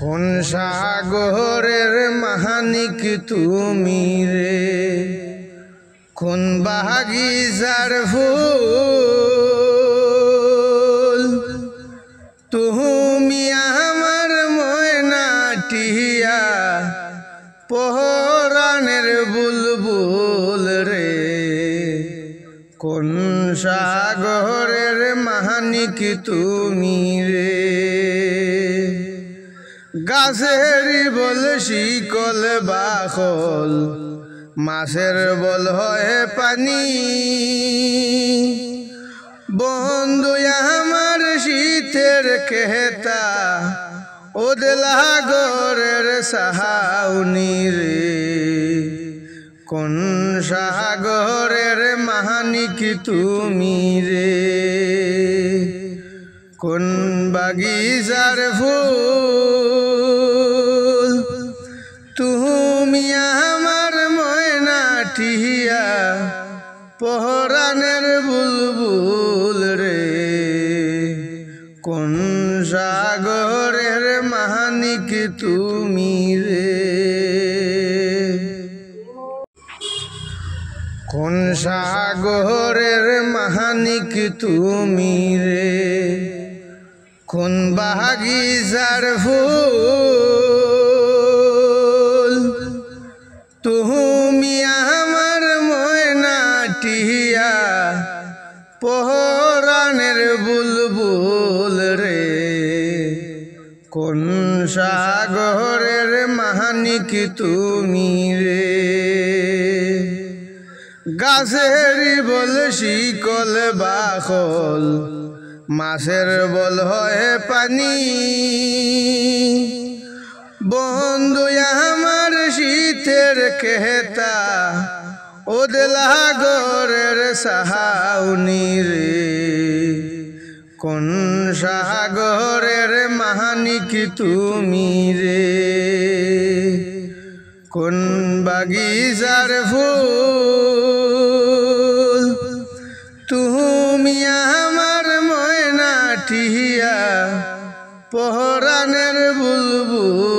কোন সাগরের মাহানিক তুমি রে, কোন বাগিচার ফুল তুমি আমার ময়নাটিয়া পরাণের বুলবুল রে। কোন সাগরের মাহানিক তুমি রে, গাছের বল শিকল বাখল, মাছের বল হয় পানি। বন্ধু আমার শীতের কেতা, ওদলা গরের সাহাউনি রে। কোন সাগরের মাহানিক তুমি রে, কোন বাগিচার ফুল তুমি আমার ময়নাটিয়া পরাণের বুলবুল রে। কোন সাগরের মাহানিক তুমি রে, কোন সাগরের মাহানিক তুমি রে, কোন বাগিচার ফুল তুমি আমার ময়নাটিয়া পরাণের বুলবুল রে। কোন সাগরের মাহানিক তুমি রে, গাছের বল শিকল বাখল, মাছের বল হয় পানি। বন্ধু আমার শীতের কেতা, ওদলা গরের সাহাউনি রে। কোন সাগরের মাহানিক তুমি রে, কোন বাগিচার ফুল তুমি আমার ময়নাটিয়া পরাণের বুলবুল